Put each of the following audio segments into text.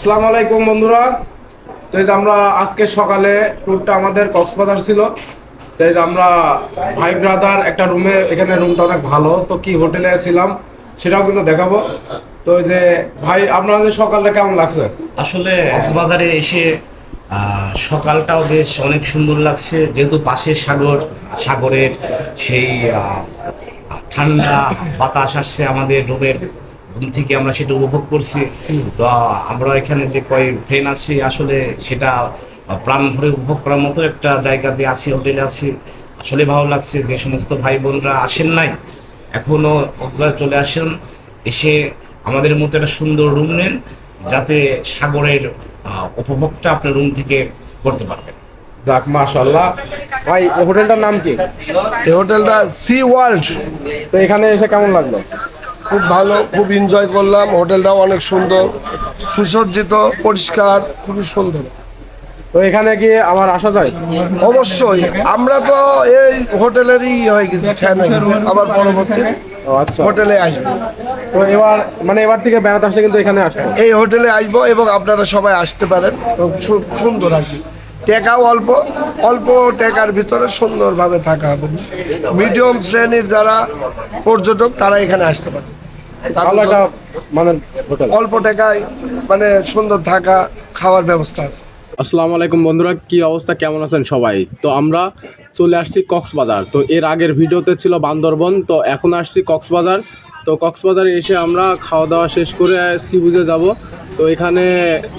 আসসালামু আলাইকুম বন্ধুরা। তো এই যে আমরা আজকে সকালে ট্যুরটা আমাদের কক্সবাজার ছিল। তো এই যে আমরা ভাই ব্রাদার একটা রুমে, এখানে রুমটা অনেক ভালো, তো কি হোটেলে ছিলাম সেটাও কিন্তু দেখাবো। তো এই যে ভাই, আপনাদের সকালটা কেমন লাগছে? আসলে কক্সবাজারে এসে সকালটাও বেশ অনেক সুন্দর লাগছে, যেহেতু পাশে সাগরের সেই ঠান্ডা বাতাস আসছে আমাদের রুম থেকে, আমরা সেটা উপভোগ করছি। তো আমরা এখানে যে কয় ফ্রেন্ড আছি, আসলে সেটা প্রাণ ভরে উপভোগ করার মতো একটা জায়গাতে আছি, হোটেলে আছি। আসলে ভালো লাগছে। যে সমস্ত ভাই বোনরা আসেন নাই এখনও, কক্সবাজার চলে আসেন, এসে আমাদের মতো একটা সুন্দর রুম নেন, যাতে সাগরের উপভোগটা আপনার রুম থেকে করতে পারবেন। যাক, মাশাআল্লাহ। ভাই, এই হোটেলটার নাম কি? এই হোটেলটা সি ওয়ার্ল্ড। তো এখানে এসে কেমন লাগলো? খুব ভালো, খুব এনজয় করলাম। হোটেলটাও অনেক সুন্দর, সুসজ্জিত, পরিষ্কার, খুবই সুন্দর। তো এখানে কি আবার আসা যায়? অবশ্যই, আমরা তো এই হোটেলেরই হয়ে গেছি, ফ্যান হয়ে গেছি। আবার পরবর্তী ও আচ্ছা। হোটেলে আসবো, তো এবার থেকে বেড়াতে আসলে কিন্তু এখানে আসবো। এই হোটেলে আসবো এবং আপনারা সবাই আসতে পারেন। সুন্দর আর কি, টাকাও অল্প অল্প টাকার ভিতরে সুন্দরভাবে থাকা হবে। মিডিয়াম শ্রেণীর যারা পর্যটক তারা এখানে আসতে পারে। ভালো একটা মানে হোটেল। অল্প টাকায় মানে সুন্দর থাকা খাওয়ার ব্যবস্থা আছে। আসসালামু আলাইকুম বন্ধুরা, কি অবস্থা, কেমন আছেন সবাই? তো আমরা চলে আসছি কক্সবাজার। তো এর আগের ভিডিওতে ছিল বান্দরবন, তো এখন আসছি কক্সবাজার। তো কক্সবাজারে এসে আমরা খাওয়া দাওয়া শেষ করে সি বিচে যাব। তো এখানে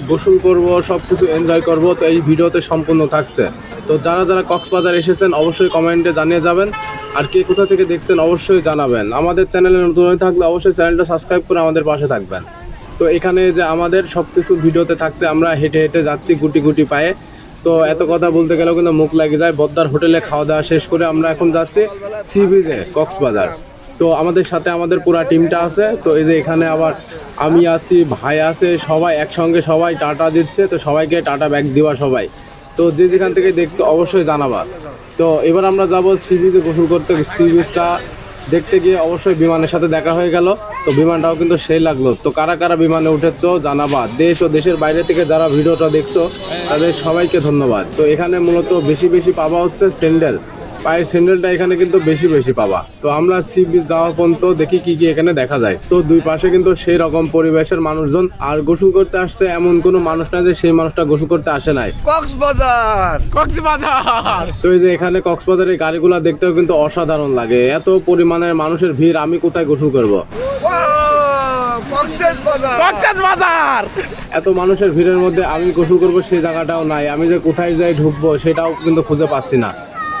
গোসল করব, সব কিছু এনজয় করব। তো এই ভিডিওতে সম্পূর্ণ থাকছে। তো যারা যারা কক্সবাজার এসেছেন অবশ্যই কমেন্টে জানিয়ে যাবেন, আর কে কোথা থেকে দেখছেন অবশ্যই জানাবেন। আমাদের চ্যানেলে নতুন হয়ে থাকলে অবশ্যই চ্যানেলটা সাবস্ক্রাইব করে আমাদের পাশে থাকবেন। তো এখানে যে আমাদের সব কিছু ভিডিওতে থাকছে, আমরা হেঁটে হেঁটে যাচ্ছি গুটি গুটি পায়ে। তো এত কথা বলতে গেলেও কিন্তু মুখ লাগে যায়। বদ্দার হোটেলে খাওয়া দাওয়া শেষ করে আমরা এখন যাচ্ছি সি বিচে কক্সবাজার। তো আমাদের সাথে আমাদের পুরো টিমটা আছে। তো এই যে এখানে আবার আমি আছি, ভাই আছে, সবাই একসঙ্গে সবাই টাটা দিচ্ছে। তো সবাইকে টাটা ব্যাক দিবা সবাই। তো যে যেখান থেকে দেখছো অবশ্যই জানাবা। তো এবার আমরা যাব সি বিচে গোসল করতে। সি বিচটা দেখতে গিয়ে অবশ্যই বিমানের সাথে দেখা হয়ে গেল। তো বিমানটাও কিন্তু সেই লাগলো। তো কারা কারা বিমানে উঠেছো জানাবা। দেশ ও দেশের বাইরে থেকে যারা ভিডিওটা দেখছো তাদের সবাইকে ধন্যবাদ। তো এখানে মূলত বেশি বেশি পাওয়া হচ্ছে স্যান্ডেল, পায়ের স্যান্ডেলটা এখানে কিন্তু বেশি বেশি পাওয়া। তো আমরা সি বিচ যাওয়া পর্যন্ত দেখি কি কি এখানে দেখা যায়। তো দুই পাশে কিন্তু সেই রকম পরিবেশের মানুষজন, আর গোসল করতে আসছে এমন কোনো মানুষ না যে সেই মানুষটা গোসল করতে আসে নাই। কক্সবাজার তো এই যে এখানে কক্সবাজারের গাড়িগুলো দেখতেও কিন্তু অসাধারণ লাগে। এত পরিমাণের মানুষের ভিড়, আমি কোথায় গোসল করব? এত মানুষের ভিড়ের মধ্যে আমি গোসল করব সেই জায়গাটাও নাই। আমি যে কোথায় যাই ঢুকবো সেটাও কিন্তু খুঁজে পাচ্ছি না।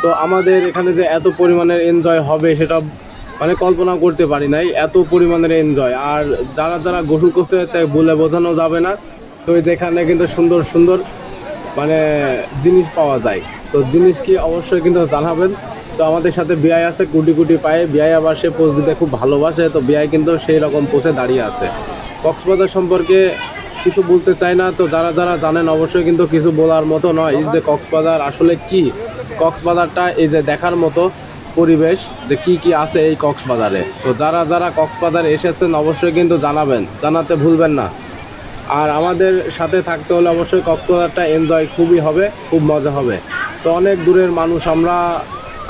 তো আমাদের এখানে যে এত পরিমাণের এনজয় হবে সেটা মানে কল্পনা করতে পারি নাই, এত পরিমাণের এনজয়। আর যারা যারা গোসল করছে তাই বলে বোঝানো যাবে না। তো এখানে কিন্তু সুন্দর সুন্দর মানে জিনিস পাওয়া যায়। তো জিনিস কি অবশ্যই কিন্তু জানাবেন। তো আমাদের সাথে বিআই আছে, কুটি কুটি পায়ে। বিআই আবার সে পোজ দিতে খুব ভালোবাসে। তো বিআই কিন্তু সেই রকম পোজে দাঁড়িয়ে আছে। কক্সবাজার সম্পর্কে কিছু বলতে চাই না। তো যারা যারা জানেন অবশ্যই কিন্তু কিছু বলার মতো নয়। এই যে কক্সবাজার আসলে কি, কক্সবাজারটা এই যে দেখার মতো পরিবেশ, যে কি কি আছে এই কক্সবাজারে। তো যারা যারা কক্সবাজারে এসেছেন অবশ্যই কিন্তু জানাবেন, জানাতে ভুলবেন না। আর আমাদের সাথে থাকতে হলে অবশ্যই কক্সবাজারটা এনজয় খুবই হবে, খুব মজা হবে। তো অনেক দূরের মানুষ আমরা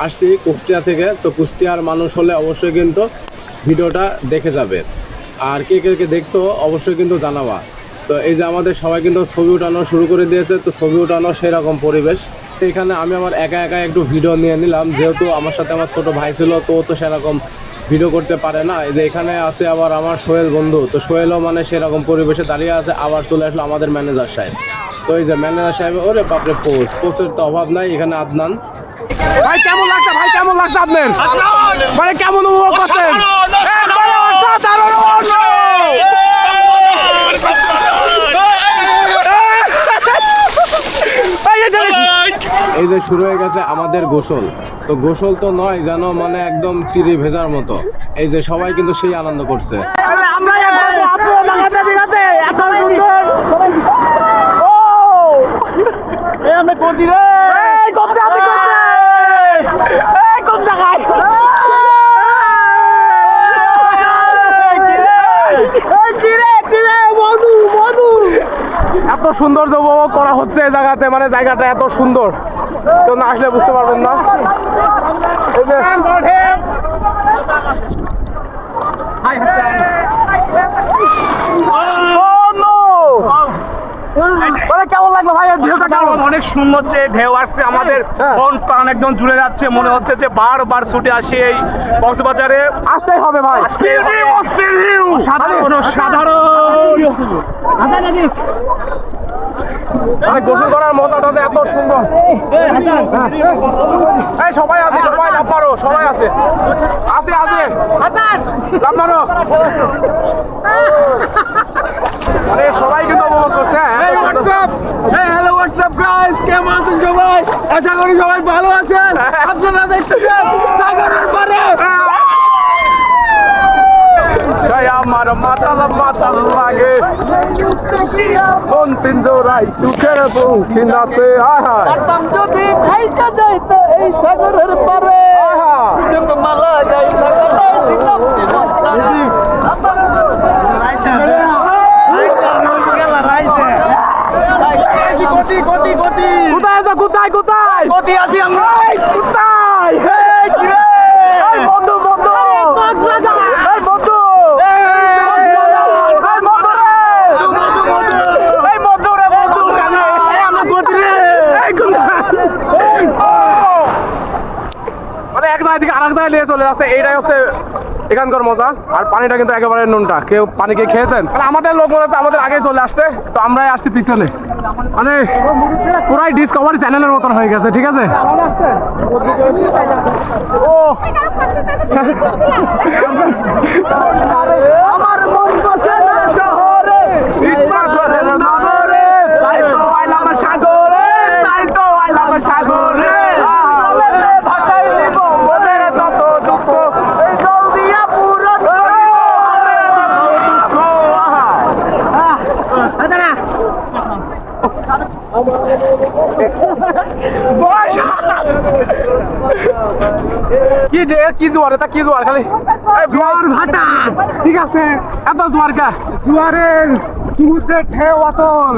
আসছি কুষ্টিয়া থেকে। তো কুষ্টিয়ার মানুষ হলে অবশ্যই কিন্তু ভিডিওটা দেখে যাবে। আর কে কে কে দেখছো অবশ্যই কিন্তু জানাবা। তো এই যে আমাদের সবাই কিন্তু ছবি উঠানো শুরু করে দিয়েছে। তো ছবি উঠানো সেরকম পরিবেশ। তো এখানে আমি আমার একা একা একটু ভিডিও নিয়ে নিলাম, যেহেতু আমার সাথে আমার ছোটো ভাই ছিল, তো ও তো সেরকম ভিডিও করতে পারে না। এই যে এখানে আছে আবার আমার সোহেল বন্ধু। তো সোহেলও মানে সেরকম পরিবেশে দাঁড়িয়ে আছে। আবার চলে আসলো আমাদের ম্যানেজার সাহেব। তো এই যে ম্যানেজার সাহেব, ওরে বাপরে, পোস্টের তো অভাব নাই এখানে। আদনান ভাই, কেমন লাগছে? ভাই কেমন লাগছে আপনার? মানে কেমন উপভোগ করছেন? এই যে শুরু হয়ে গেছে আমাদের গোসল। তো গোসল তো নয় যেন মানে একদম চিরি ভেজার মতো। এই যে সবাই কিন্তু সেই আনন্দ করছে। সৌন্দর্য উপভোগ করা হচ্ছে এই জায়গাতে, মানে জায়গাটা এত সুন্দর, তো না আসলে বুঝতে পারবেন না। এই যে কেমন লাগলো ভাই? ঢেউটা কেমন? অনেক সুন্দর যে ঢেউ আসছে, আমাদের মন প্রাণ একদম জুড়ে যাচ্ছে, মনে হচ্ছে যে বারবার ছুটে আসি এই কক্সবাজারে। আসতেই হবে ভাই। সাধারণ গোসল করার মজাটা যে এত সুন্দর। এই সবাই আছে, সবাই লাভ মারো, সবাই আছে, আছে আছে লাভ মারো। আরে সবাই কিন্তু উপভোগ করছে। হ্যালো হোয়াটসঅ্যাপ গাইস, কেমন আছেন সবাই? আশা করি সবাই ভালো আছেন। আপনারা দেখতেছেন সাগরের পারে। আমার মাতাল মাতাল লাগে কোন পিঞ্জরাই সুখের পঙ্খী নাচে। যদি খাইতে যাইতো এই সাগরের পারে মালা যাই কোথায় আছো? কোথায় কোথায় কোথায় আছি আমরা? কোথায়? বন্ধু বন্ধু এই বন্ধু মানে এক জায়গা থেকে আরেক জায়গায় নিয়ে চলে যাচ্ছে, এইটাই হচ্ছে এখানকার মজা। আর পানিটা কিন্তু একেবারে নুনটা। কেউ পানি কে খেয়েছেন? আমাদের লোক মনে হচ্ছে আমাদের আগে চলে আসছে, তো আমরাই আসছি পিছনে। মানে পুরাই ডিসকভারি চ্যানেলের মতন হয়ে গেছে, ঠিক আছে? ও আমার মন বসে না শহরে, ইটপার করে নগরে, তাই তো আইলাম সাগরে, তাই তো আইলাম সাগরে। চলেতে ভাষায় নিব মনের তত দুঃখ, এই জল দিয়া পুরো কি যে কি জোয়ার, এটা কি জোয়ার? খালি জোয়ার ভাটা, ঠিক আছে? এত জোয়ার কা? জোয়ারের সমুদ্রের ঢেউ অতল,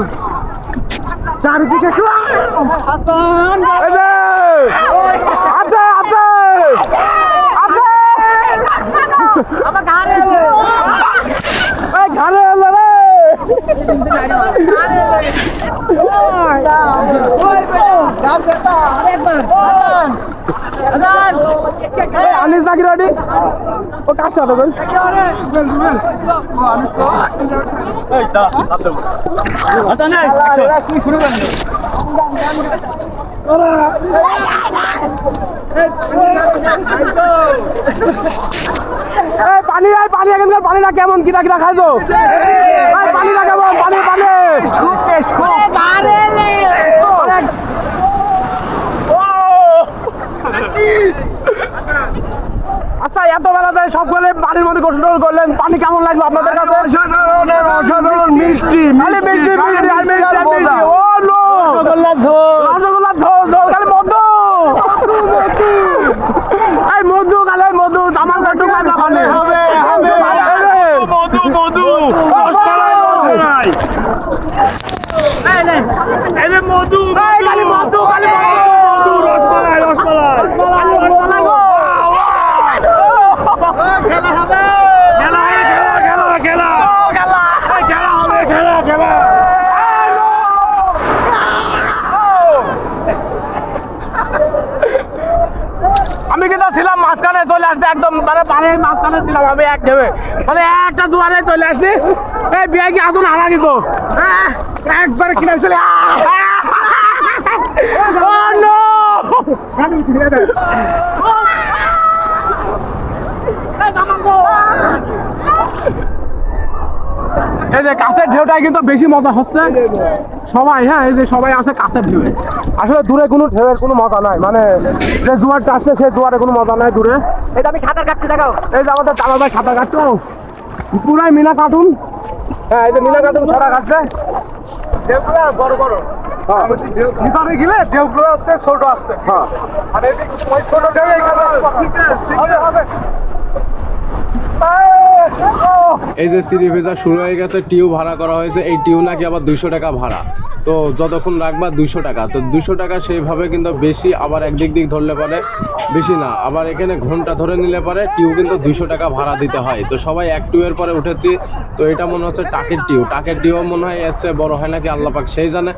চারিদিকে আছে আছে আছে। আমার ঘাড়ে এই ঘাড়ে এলো রে। আনিস নাকি রেডি? ও কাজ সাথে পানি আয়, পানি এখানকার পানিটা কেমন? কিরা কিরা খাইছো? পানিটা কেমন? পানি পানি আচ্ছা, এত বেলা যায় সকলে পানির মধ্যে গোসল করলেন, পানি কেমন লাগলো আপনাদের কাছে? অসাধারণ মিষ্টি খালি মিষ্টি মিষ্টি আর মিষ্টি আর মিষ্টি। ও নো, রসগোল্লার ঝোল ঝোল, খালি মধু এই মধু, খালি মধু। আমার একটু কাঁচা পানি হবে মধু মধু মধু খালি মধু, খালি মধু, রসমালাই রসমালাই খেলা হবে, খেলা খেলা খেলা খেলা খেলা হবে, খেলা খেলা। আমি কিন্তু ছিলাম মাঝখানে, চলে আসছে একদম, মানে পানির মাঝখানে ছিলাম আমি এক ঢেউে, মানে একটা জোয়ারে চলে আসছি। এই বিয়ে কি আসুন হারা কিন্তু একবার কিনে চলে এই যে কাছের ঢেউটাই কিন্তু বেশি মজা হচ্ছে সবাই। হ্যাঁ, এই যে সবাই আছে কাছের ঢেউয়ে। আসলে দূরে কোনো ঢেউয়ের কোনো মজা নাই, মানে যে জোয়ারটা আসছে সেই জোয়ারে কোনো মজা নাই দূরে। এটা আমি সাঁতার কাটতে দেখাও। এই যে আমাদের দাদা ভাই সাঁতার কাটছো, পুরাই মিনা কার্টুন। হ্যাঁ, এই যে মিনা কার্টুন সাঁতার কাটছে। ঢেউগুলো বড় বড়, ভিতরে গেলে ঢেউগুলো আসছে ছোট আসছে। হ্যাঁ, আর এই ছোট ঢেউ এইখানে হবে হবে। এই যে সিঁড়ি ভেজা শুরু হয়ে গেছে, টিউ ভাড়া করা হয়েছে। এই টিউ নাকি আবার 200 টাকা ভাড়া। তো যতক্ষণ রাখবা 200 টাকা। তো 200 টাকা সেইভাবে কিন্তু বেশি, আবার একদিক দিক ধরলে পারে বেশি না, আবার এখানে ঘন্টা ধরে নিলে পারে টিউ কিন্তু 200 টাকা ভাড়া দিতে হয়। তো সবাই এক টিউয়ের পরে উঠেছি। তো এটা মনে হচ্ছে টাকের টিউ। টাকের টিউ মনে হয় এর চেয়ে বড় হয় নাকি আল্লাহ পাক সেই জানে।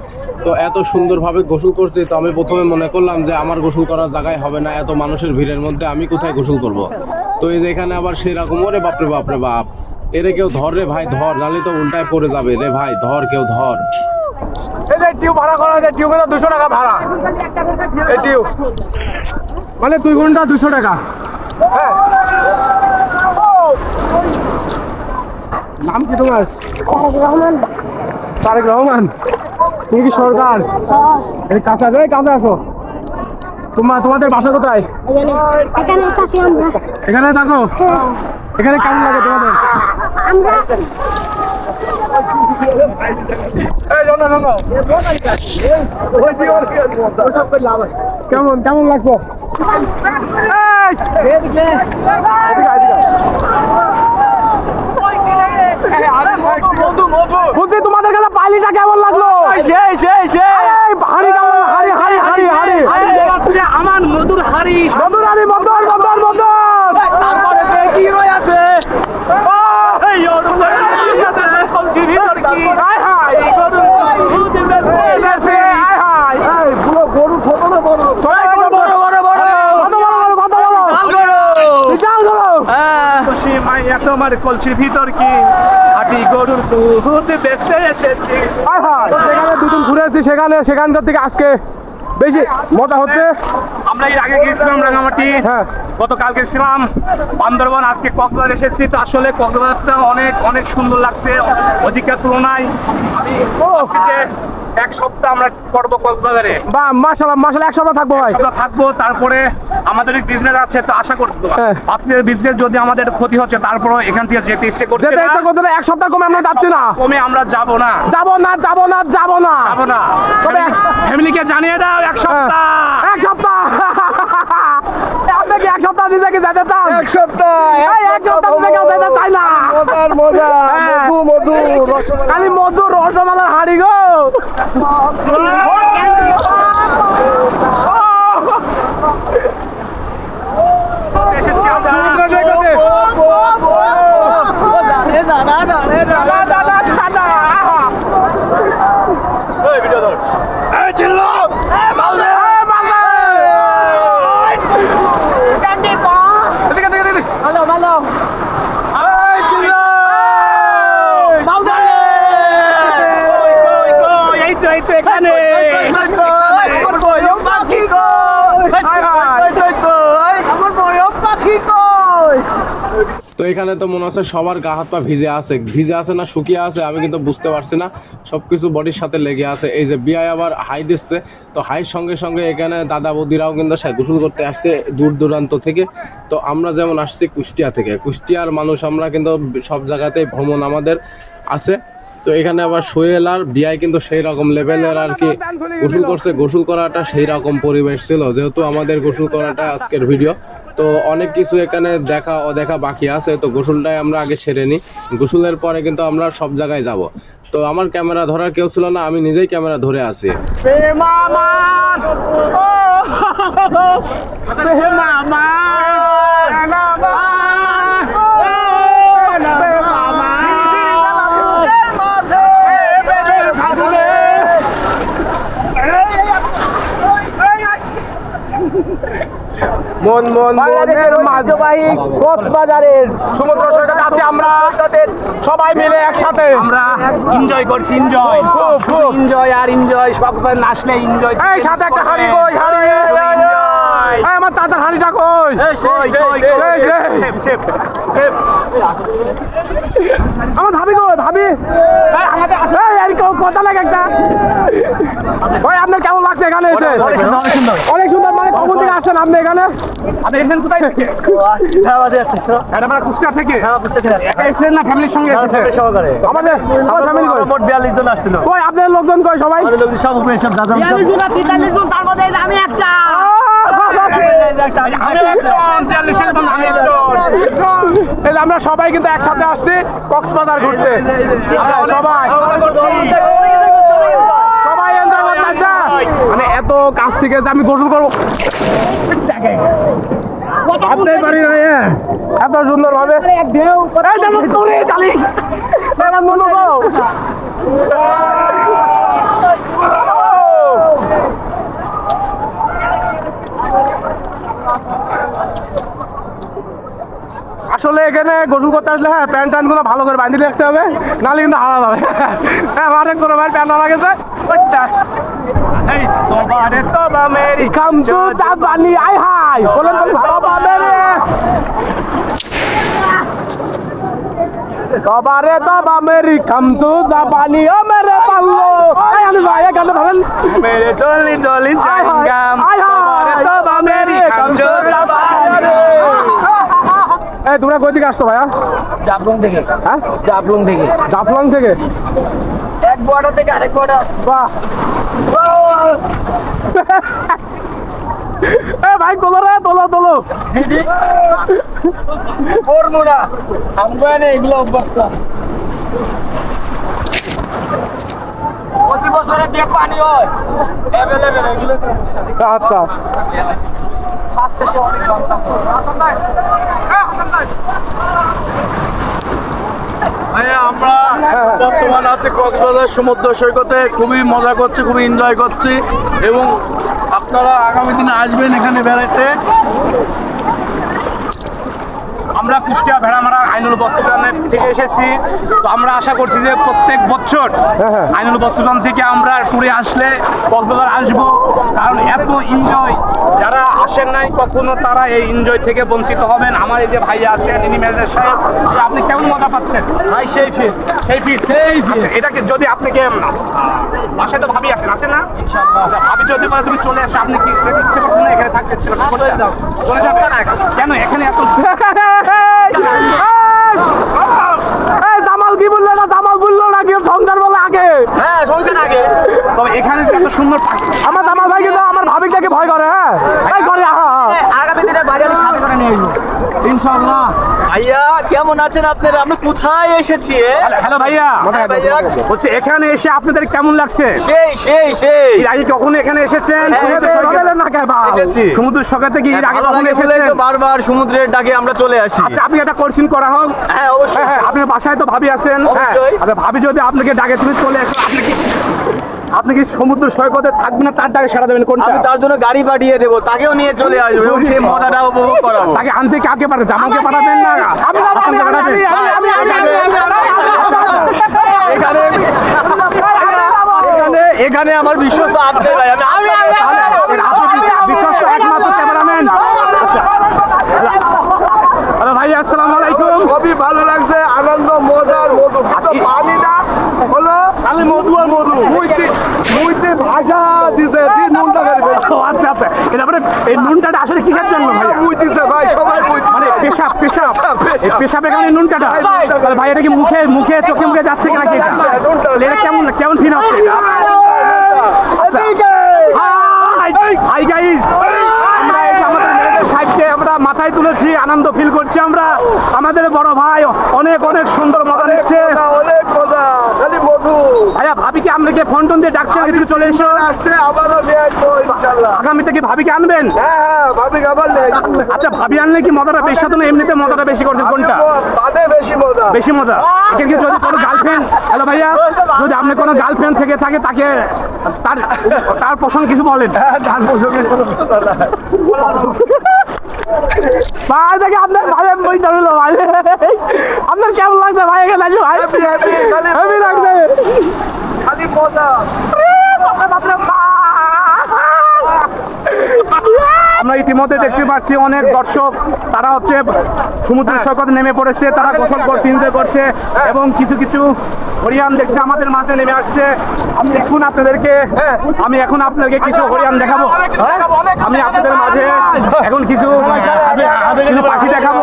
তো এত সুন্দরভাবে গোসল করছি। তো আমি প্রথমে মনে করলাম যে আমার গোসল করার জায়গায় হবে না, এত মানুষের ভিড়ের মধ্যে আমি কোথায় গোসল করব। তো এই যে এখানে আবার সেরকম, ওরে বাপরে বাপরে বাপ, এরে কেউ ধর রে ভাই, ধর, নাহলে তো উল্টায় পড়ে যাবে রে ভাই, ধর, কেউ ধর। এই যে টিউ ভাড়া করা হয়েছে, টিউ কিন্তু 200 টাকা ভাড়া। এই টিউ মানে 2 ঘন্টা 200 টাকা। হ্যাঁ, নাম কি তোমার? তারেক রহমান। তুমি কি সরকার? এই কাছে আসো, এই কাছে আসো। তোমাদের বাসা কোথায়? এখানে থাকি আমরা। এখানে থাকো? এখানে কেমন লাগে তোমাদের? আমরা কেমন কেমন লাগছে? বুদ্ধি, তোমাদের কাছে পাইলিটা কেমন লাগলো? হাড়ি কেমন? হাড়ি হাড়ি হাড়ি হাড়ি আমার মধুর হাড়ি, মধুর হাড়ি, মধুর মধুর মধুর। তারপরে কি রয়েছে? গরু ছোট না বড়? তোমার কলসির ভিতর কি হাঁটি গরুর দুধ বেঁচে এসেছি। সেখানে দুদিন ঘুরে এসেছি, সেখানকার থেকে আজকে বেশি মজা হচ্ছে। আমরা এর আগে গিয়েছিলাম রাঙামাটি, হ্যাঁ, গতকাল গেছিলাম বান্দরবান, আজকে কক্সবাজার এসেছি। তো আসলে কক্সবাজারটা অনেক অনেক সুন্দর লাগছে অধিকার তুলনায়। আমি ভাবছি যে এক সপ্তাহ আমরা করবো কক্সবাজারে। বা মাশাআল্লাহ মাশাআল্লাহ, এক সপ্তাহ থাকবো ভাই। আমরা থাকবো, তারপরে আমাদের বিজনেস আছে, তো আশা করতে হ্যাঁ। আপনাদের বিজনেস যদি আমাদের ক্ষতি হচ্ছে, তারপরে এখান থেকে যেতে ইচ্ছে করছে যেতে না। ইচ্ছা করতে না, এক সপ্তাহ কমে আমরা যাচ্ছি না, কমে আমরা যাবো না, যাবো না, যাবো না, যাবো না, যাবো না। তবে ফ্যামিলিকে জানিয়ে দাও এক সপ্তাহ। এক সপ্তাহ। আপনি কি এক সপ্তাহ নিজে কি যেতে চান? এক সপ্তাহ, এক সপ্তাহ নিজে কেউ যেতে চাই না। মজার মজা, মধু মধু রসমালাই, খালি মধু রসমালাই হাড়ি গো। তো এখানে তো মনে হচ্ছে সবার গা হাত পা ভিজে আছে না শুকিয়ে আছে, আমি কিন্তু বুঝতে পারছি না, সবকিছু বডির সাথে লেগে আছে। এই যে বিয়ায় আবার হাই দিচ্ছে, তো হাইয়ের সঙ্গে সঙ্গে এখানে দাদা বৌদিরাও কিন্তু গোসল করতে আসছে দূর দূরান্ত থেকে। তো আমরা যেমন আসছি কুষ্টিয়া থেকে, কুষ্টিয়ার মানুষ আমরা কিন্তু সব জায়গাতেই ভ্রমণ আমাদের আছে। তো এখানে আবার সোহেল আর বিয়ায় কিন্তু সেই রকম লেভেলের আর কি গোসল করছে। গোসল করাটা সেই রকম পরিবেশ ছিল, যেহেতু আমাদের গোসল করাটা আজকের ভিডিও। তো অনেক কিছু এখানে দেখা অদেখা বাকি আছে, তো গোসলটাই আমরা আগে সেরে নিই, গোসলের পরে কিন্তু আমরা সব জায়গায় যাব। তো আমার ক্যামেরা ধরার কেউ ছিল না, আমি নিজেই ক্যামেরা ধরে আছি। মন মন মনের মাঝবাহী কক্সবাজারের সমুদ্র সৈকতে আছি আমরা সবাই মিলে একসাথে। আমরা এনজয় করছি, এনজয় খুব খুব এনজয় আর এনজয়, সব নাচলে এনজয়। এই সাথে একটা হাড়ি কই, হাড়ি এই আমার চাচার হাড়িটা কই? আমার ভাবি কই? ভাবি কথা লাগে একটা। ভাই আপনার কেমন লাগছে এখানে এসে? অনেক সুন্দর। মানে কখন থেকে আসছেন আপনি এখানে? আপনি এসেছেন কোথায় থেকে? আমরা কুষ্টিয়া থেকে। একা এসেছেন না ফ্যামিলির সঙ্গে এসেছেন? আমাদের ফ্যামিলি কই? মোট 42 জন আসছিল। কই আপনাদের লোকজন কই সবাই? সব উপরে সব দাদা আমি একটা। এই যে আমরা সবাই কিন্তু একসাথে আসছি কক্সবাজার ঘুরতে। সবাই সবাই এনজয় করতেছে। মানে এত কাছ থেকে যে আমি গোসল করবো ভাবতেই পারি না, এত সুন্দর ভাবে আসলে এখানে গোসল করতে আসলে হ্যাঁ প্যান্ট ট্যান্ট গুলো ভালো করে বাঁধিয়ে রাখতে হবে, নাহলে কিন্তু হারা যাবে। হ্যাঁ অনেক করে ভাই প্যান্ট না গেছে সবারে তবা মেরি কাম তু জাপানি ও মেরে পাল্লো। আমি ভাই এখানে ধরেন মেরে ডলি ডলি জাঙ্গাম সবারে তবা মেরি কাম তু জাপানি। এই তোমরা কই দিকে আসছো ভাইয়া? জাফলং থেকে। হ্যাঁ জাফলং থেকে। জাফলং থেকে? এক বর্ডার থেকে আরেক বর্ডার। বাহ এ ভাই তোলো রে, তোলো তোলো। বর্মুডা আমরা এগুলো অবস্থা 25 বছরের যে পানি হয় অ্যাভেলেবেল এগুলো। আচ্ছা আমরা বর্তমানে আছি কক্সবাজার সমুদ্র সৈকতে, খুবই মজা করছি, খুবই এনজয় করছি এবং আপনারা আগামী দিনে আসবেন এখানে বেড়াতে। আমরা কুষ্টিয়া ভেড়ামারা আইনুল বস্ত্রদানের থেকে এসেছি। তো আমরা আশা করছি যে প্রত্যেক বছর আইনুল বস্ত্রদান থেকে আমরা ট্যুরে আসলে কক্সবাজার আসবো, কারণ এত এনজয় যারা আসেন নাই কখনো তারা এই এনজয় থেকে বঞ্চিত হবেন। আমার এই যে ভাইয়া আছেন ইনি ম্যানেজার সাহেব, তো আপনি কেমন মজা পাচ্ছেন ভাই? সেই ফিল এটাকে যদি আপনাকে বাসায় তো ভাবি আছেন না? ইনশাআল্লাহ ভাবি যদি বলে তুমি চলে আসো, আপনি কি ইচ্ছে করছেন না এখানে থাকতে? ইচ্ছে করছেন চলে যাবেন না? কেন এখানে এত জামাল কি বললো না, জামাল বললো না কি সংসার বলে আগে? হ্যাঁ সংসার আগে। তবে এখানে যে এত সুন্দর আমার জামাল ভাই কিন্তু আমার ভাবিটাকে ভয় করে। হ্যাঁ এই করে আগামী দিনে বাড়ি আমি সাথে করে নিয়ে আসবো ইনশাআল্লাহ। ভাইয়া কেমন আছেন আপনারা? আমরা কোথায় এসেছি? হ্যালো ভাইয়া, ভাইয়া হচ্ছে এখানে এসে আপনাদের কেমন লাগছে? সেই সেই সেই এর আগে কখনো এখানে এসেছেন? এসেছি। সমুদ্র সৈকতে কি এর আগে কখনো এসেছেন? বারবার সমুদ্রের ডাকে আমরা চলে আসি। আচ্ছা আপনি একটা কোশ্চেন করা হোক। হ্যাঁ অবশ্যই। হ্যাঁ আপনার বাসায় তো ভাবি আছেন। হ্যাঁ অবশ্যই। আচ্ছা ভাবি যদি আপনাকে ডাকে তুমি চলে আসো, আপনি কি সমুদ্র সৈকতে থাকবেন না তার ডাকে সাড়া দেবেন কোনটা? আমি তার জন্য গাড়ি পাঠিয়ে দেবো, তাকেও নিয়ে চলে আসবো এবং সেই মজাটা উপভোগ করাবো। তাকে আনতে কাকে পাঠাবেন? জামালকে পাঠাবেন না হাসানকে পাঠাবেন? এখানে আমার বিশ্বস্ত আপনি ভাই, আমি বিশ্বস্ত একমাত্র ক্যামেরাম্যান। হ্যালো ভাই আসসালামু আলাইকুম। খুবই ভালো লাগছে, আনন্দ, মজার মধু। পানি না হলো খালি মধু আর মধু। মুইতে ভাষা দিছে, নুনটা গাড়ি ও আচ্ছা আচ্ছা, এটা মানে এই নুনটাটা আসলে কিসের জন্য ভাইয়া? মুই দিছে ভাই, সবাই মুই মানে পেশাব পেশাব এই পেশাবে কারণে নুনটাটা? তাহলে ভাই এটা কি মুখে মুখে চোখে মুখে যাচ্ছে কিনা কি এটা? তাহলে এটা কেমন কেমন ফিল হচ্ছে এটা? হাই গাইস, আমরা এই যে আমাদের ম্যানেজার সাহেবকে আমরা মাথায় তুলেছি, আনন্দ ফিল করছি আমরা। আমাদের বড় ভাই অনেক অনেক সুন্দর মজা নিচ্ছে। অনেক মজা, খালি মধু ভাইয়া ভাবিকে আপনাকে ফোন টোন দিয়ে ডাকছেন, এদিকে চলে এসো। আসছে, আবারও নিয়ে আসবো ইনশাল্লাহ। আগামীতে কি ভাবিকে আনবেন? হ্যাঁ ভাবি খাবার নেই, আচ্ছা ভাবি আনলে কি মজাটা বেশি হতো না এমনিতে মজাটা বেশি করছেন কোনটা? বাদে বেশি মজা। বেশি মজা। এখানে কি যদি কোনো গার্লফ্রেন্ড, হ্যালো ভাইয়া, যদি আপনি কোনো গার্লফ্রেন্ড থেকে থাকে তাকে তার প্রসঙ্গে কিছু বলেন। তার প্রসঙ্গে কোনো কথা নাই। ভাই দেখে আপনার ভাই বই ধরল ভাই, আপনার কেমন লাগছে ভাই এখানে আসে ভাই? হেভি লাগছে, খালি মজা। আমরা ইতিমধ্যে দেখতে পাচ্ছি অনেক দর্শক তারা হচ্ছে সমুদ্র সৈকতে নেমে পড়েছে, তারা গোসল করছে, এনজয় করছে এবং কিছু কিছু হরিয়ান দেখছে আমাদের মাঝে নেমে আসছে। আমি এখন আপনাদেরকে কিছু হরিয়ান দেখাবো। আমি আপনাদের মাঝে এখন কিছু পাখি দেখাবো।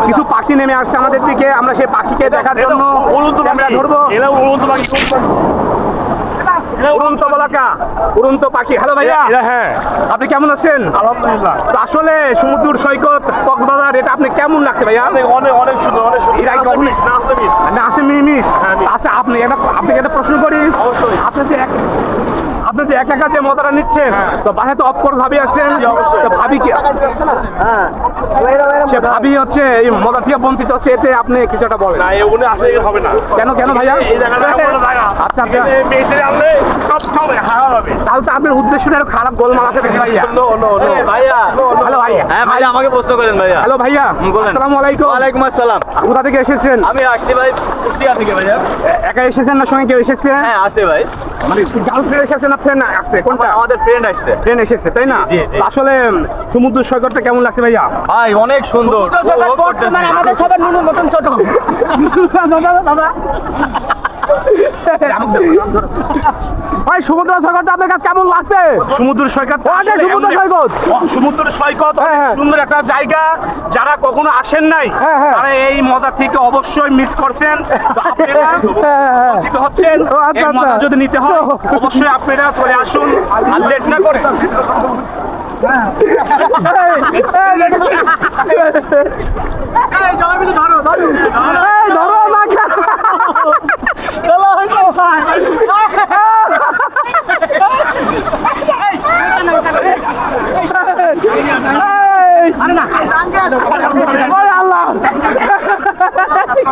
কিছু পাখি নেমে আসছে আমাদের দিকে, আমরা সেই পাখিকে দেখার জন্য ক্যামেরা ধরবো। উড়ন্ত বলাকা, উড়ন্ত পাখি। হ্যালো ভাইয়া, হ্যাঁ, আপনি কেমন আছেন? আলহামদুলিল্লাহ। তো আসলে সমুদ্র সৈকত কক্সবাজার এটা আপনি কেমন লাগছে ভাইয়া? অনেক সুন্দর, অনেক সুন্দর। না আসে মিস। আচ্ছা আপনি একটা প্রশ্ন করি, আপনি যে একা যে মজাটা নিচ্ছেন, তো বাসায় তো অফকোর্স ভাবি আছেন, তো ভাবি কি সে ভাবি হচ্ছে এই মজা থেকে বঞ্চিত হচ্ছে, এতে আপনি কিছু একটা বলেন? না এগুলো আসলে হবে না। কেন ভাইয়া? এই জায়গাটা আচ্ছা তাহলে তো আপনার উদ্দেশ্যটা আরো খারাপ গোলমাল আছে দেখি ভাইয়া। হ্যালো ভাইয়া। হ্যাঁ ভাইয়া, আমাকে প্রশ্ন করেন ভাইয়া। হ্যালো ভাইয়া, আসসালামু আলাইকুম। ওয়ালাইকুম আসসালাম। কোথা থেকে এসেছেন? আমি আসছি ভাই কুষ্টিয়া থেকে ভাইয়া। একা এসেছেন না সঙ্গে কেউ এসেছে? হ্যাঁ আছে ভাই, মানে গার্লফ্রেন্ড এসেছে না ফ্রেন্ড আসছে? কোনটা? আমাদের ফ্রেন্ড আসছে। ট্রেন এসেছে তাই না? জি, জি। আসলে সমুদ্র সৈকতটা কেমন লাগছে ভাইয়া? ভাই অনেক সুন্দর, উপভোগ করতেছি। আমাদের সবার নতুন ছোট ভাই সমুদ্র সৈকতটা আপনার কাছে কেমন লাগছে? সমুদ্র সৈকত, সমুদ্র সৈকত সুন্দর একটা জায়গা। যারা কখনো আসেন নাই তারা এই মজা থেকে অবশ্যই মিস করছেন। তো আপনারা উপকৃত হচ্ছেন। এই মজা যদি নিতে হয় অবশ্যই আপনারা চলে আসুন, আর লেট না করে। ধরো না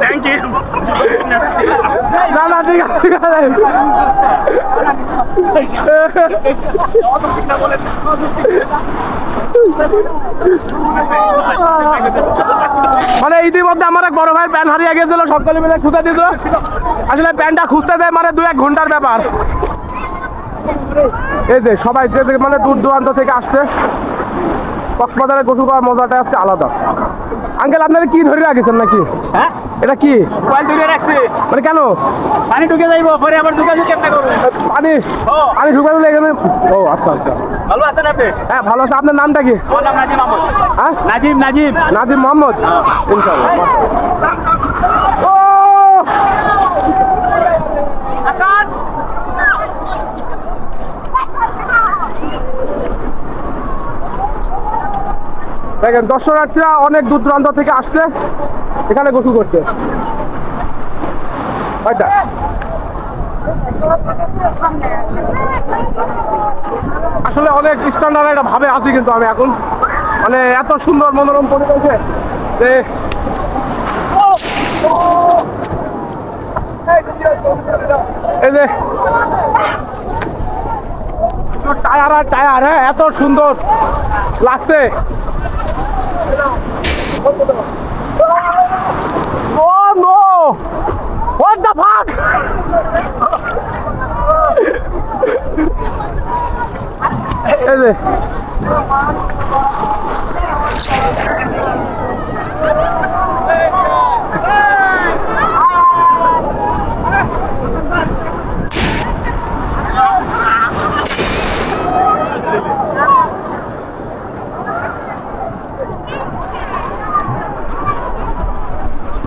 থ্যাংক ইউ। না ঠিক আছে। মানে ইতিমধ্যে আমার এক বড় ভাইয়ের প্যান্ট হারিয়ে গেছিল, সকলে মিলে খুঁজে দিত। আসলে প্যান্টটা খুঁজতে দেয় মানে 2-1 ঘন্টার ব্যাপার। এই যে সবাই যে মানে দূর দূরান্ত থেকে আসছে, কক্সবাজারে গোসল করার মজাটা হচ্ছে আলাদা। আঙ্কেল আপনারা কি ধরে রাখেছেন নাকি? হ্যাঁ এটা কি ধরে রাখছে? মানে কেন? পানি ঢুকে যাইবো, পরে আবার ঢুকে কেমনে করবে? পানি ঢুকে গেলে এখানে। ও আচ্ছা। ভালো আছেন আপনি? হ্যাঁ ভালো আছে। আপনার নামটা কি? আমার নাম নাজিম আহমদ। হ্যাঁ নাজিম মোহাম্মদ। ইনশাআল্লাহ। ও দেখেন দর্শনার্থীরা অনেক দূর দূরান্ত থেকে আসছে এখানে গোসল করতে। আসলে অনেক স্ট্যান্ডার্ড একটা ভাবে আছি কিন্তু আমি এখন, মানে এত সুন্দর মনোরম পরিবেশে যে এই যে টায়ার আর টায়ার, হ্যাঁ এত সুন্দর লাগছে। Oh no! What the fuck? এই যে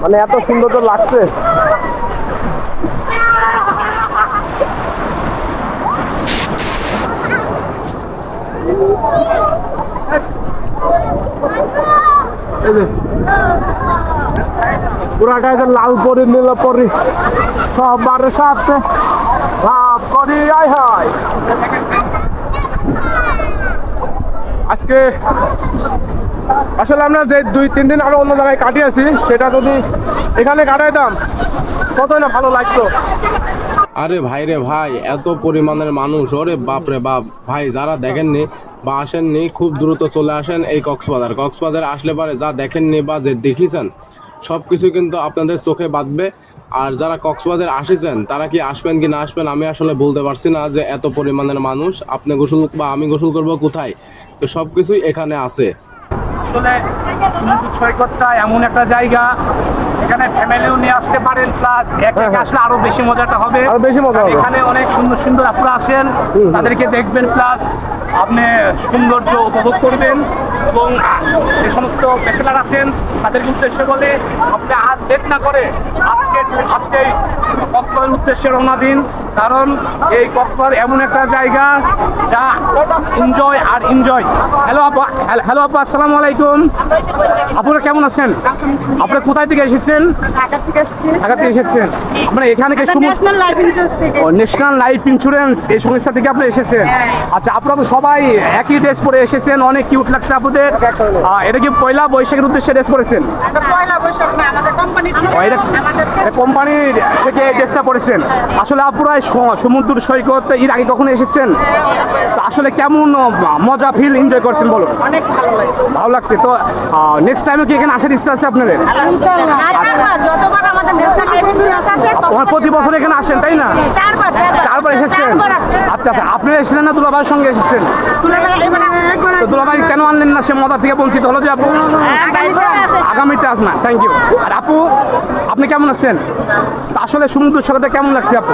মানে এত সুন্দর তো লাগছে। পুরাটা লাল পরি নীল পরি সবার সাথে লাভ করি আয় হয়। আজকে আসলে আমরা যে 2-3 দিন আরো অন্য জায়গায় কাটিয়েছি, সেটা যদি এখানে কাটাইতাম কতই না ভালো লাগতো। আরে ভাই রে ভাই, এত পরিমাণের মানুষ, ওরে বাপ রে বাপ। ভাই যারা দেখেননি বা আসেননি খুব দ্রুত চলে আসেন এই কক্সবাজার আসলে পারে যা দেখেননি বা যে দেখিছেন সব কিছু কিন্তু আপনাদের চোখে বাঁধবে। আর যারা কক্সবাজার আসেছেন তারা কি আসবেন কি না আসবেন আমি আসলে বলতে পারছি না, যে এত পরিমাণের মানুষ। আপনি গোসল বা আমি গোসল করবো কোথায়, তো সব কিছুই এখানে আছে। আসলে সমুদ্র সৈকতটা এমন একটা জায়গা, এখানে ফ্যামিলিও নিয়ে আসতে পারেন, প্লাস একা আসলে আরো বেশি মজাটা হবে। এখানে অনেক সুন্দর সুন্দর আপনারা আছেন, তাদেরকে দেখবেন, প্লাস আপনি সৌন্দর্য উপভোগ করবেন। এবং যে সমস্ত ব্যাচেলার আছেন তাদেরকে উদ্দেশ্য বলে আপনি আজ লেট না করে আজকে আজকে কক্সবাজারের উদ্দেশ্যে রওনা দিন, কারণ এই কক্সবাজার এমন একটা জায়গা যা এনজয় আর এনজয়। হ্যালো আপু, হ্যালো আপু, আসসালামু আলাইকুম। আপনারা কেমন আছেন? আপনারা কোথায় থেকে এসেছেন? ঢাকা থেকে আসছি। ঢাকা থেকে এসেছেন। আপনারা এখানে কি ন্যাশনাল লাইফ ইন্স্যুরেন্স থেকে। ন্যাশনাল লাইফ ইন্স্যুরেন্স এই সংস্থা থেকে আপনি এসেছেন? আচ্ছা, আপনারা তো সবাই একই ড্রেস পরে এসেছেন, অনেক কিউট লাগছে আপনাদের। এটা কি পয়লা বৈশাখের উদ্দেশ্যে ড্রেস পরেছেন? পয়লা বৈশাখ না, আমাদের কোম্পানি কোম্পানির থেকে এই ড্রেসটা পরেছেন। আসলে আপনারা সমুদ্র সৈকত এর আগে কখনো এসেছেন? তো আসলে কেমন মজা ফিল এনজয় করছেন বলো? অনেক ভালো লাগে। ভালো লাগছে। তো নেক্সট টাইমে কি এখানে আসার ইচ্ছা আছে আপনাদের? যতবার আমাদের ন্যাশনাল লাইফ ইন্স্যুরেন্স আছে আপনারা প্রতি বছর এখানে আসেন তাই না? চারবার এসেছেন? আচ্ছা আচ্ছা, আপনারা এসেছিলেন না দুলাভাইয়ের সঙ্গে এসেছেন? তো দুলাভাই কেন আনলেন না? সে মজা থেকে বঞ্চিত হলো যে আপু? আগামীতে আসনা। Thank you. আর আপু, আপনি কেমন আছেন? তো আসলে সমুদ্র সৈকতে কেমন লাগছে আপু?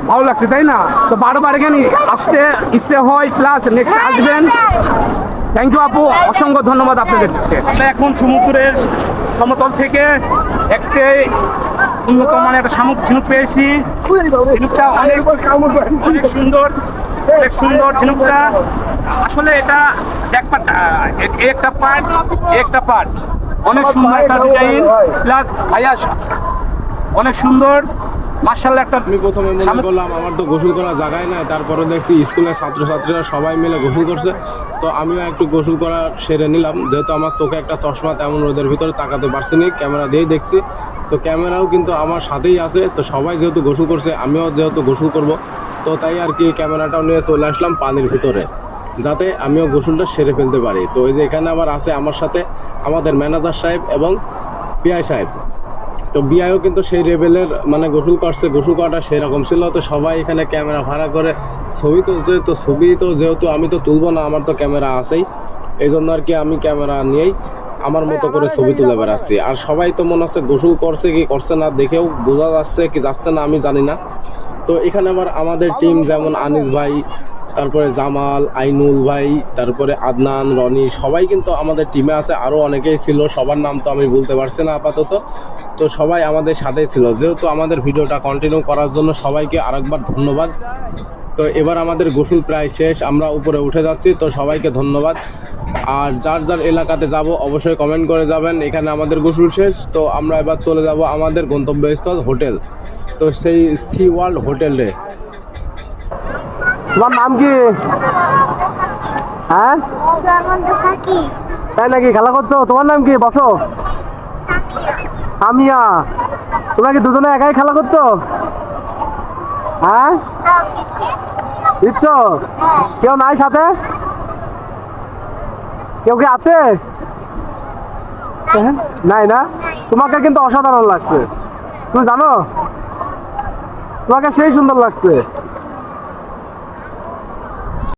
ভালো লাগছে তাই না? তো বারবার এখানে আসতে ইচ্ছে হয়, প্লাস নেক্সট আসবেন। থ্যাংক ইউ আপু, অসংখ্য ধন্যবাদ আপনাদেরকে। আমরা এখন সমুদ্রের সমতল থেকে একটি উন্নত মানের একটা ঝিনুক পেয়েছি। ঝিনুকটা অনেক সুন্দর, অনেক সুন্দর ঝিনুকটা। আসলে এটা একটা পার্ট অনেক সুন্দর একটা ডিজাইন, প্লাস ভাইয়া অনেক সুন্দর মাশাআল্লাহ একটা। আমি প্রথমে মনে করলাম আমার তো গোসল করার জায়গায় নাই, তারপরে দেখছি স্কুলের ছাত্রছাত্রীরা সবাই মিলে গোসল করছে, তো আমিও একটু গোসল করা সেরে নিলাম। যেহেতু আমার চোখে একটা চশমা, তেমন রোদের ভিতরে তাকাতে পারছি না, ক্যামেরা দিয়েই দেখছি। তো ক্যামেরাও কিন্তু আমার সাথেই আছে, তো সবাই যেহেতু গোসল করছে আমিও যেহেতু গোসল করব, তো তাই আর কি ক্যামেরাটাও নিয়ে চলে আসলাম পানির ভিতরে, যাতে আমিও গোসলটা সেরে ফেলতে পারি। তো এই যে এখানে আবার আছে আমার সাথে আমাদের ম্যানেজার সাহেব এবং পিআই সাহেব। তো বিআইও কিন্তু সেই লেভেলের মানে গোসল করছে, গোসল করাটা সেরকম ছিল। তো সবাই এখানে ক্যামেরা ভাড়া করে ছবি তুলছে। তো ছবি তো যেহেতু আমি তো তুলবো না, আমার তো ক্যামেরা আছেই, এই জন্য আর কি আমি ক্যামেরা নিয়েই আমার মতো করে ছবি তুলে বেড়াচ্ছি। আর সবাই তো মনে হচ্ছে গোসল করছে কি করছে না দেখেও বোঝা যাচ্ছে কি যাচ্ছে না আমি জানি না। তো এখানে আবার আমাদের টিম যেমন আনিস ভাই, তারপরে জামাল, আইনুল ভাই, তারপরে আদনান, রনি, সবাই কিন্তু আমাদের টিমে আছে। আরও অনেকেই ছিল, সবার নাম তো আমি বলতে পারছি না আপাতত। তো সবাই আমাদের সাথেই ছিল। যেহেতু আমাদের ভিডিওটা কন্টিনিউ করার জন্য সবাইকে আরেকবার ধন্যবাদ। তো এবার আমাদের গোসল প্রায় শেষ, আমরা উপরে উঠে যাচ্ছি। তো সবাইকে ধন্যবাদ। আর যার যার এলাকাতে যাব অবশ্যই কমেন্ট করে যাবেন। এখানে আমাদের গোসল শেষ, তো আমরা এবার চলে যাব আমাদের গন্তব্যস্থল হোটেল, তো সেই সি ওয়ার্ল্ড হোটেলে। তোমার নাম কি? হ্যাঁ তাই নাকি? খেলা করছো? তোমার নাম কি? বসো। সামিয়া। তোমরা কি দুজনে একাই খেলা করছো? হ্যাঁ দিচ্ছ? কেউ নাই সাথে? কেউ কি আছে? নাই না? তোমাকে কিন্তু অসাধারণ লাগছে, তুমি জানো? তোমাকে সেই সুন্দর লাগছে।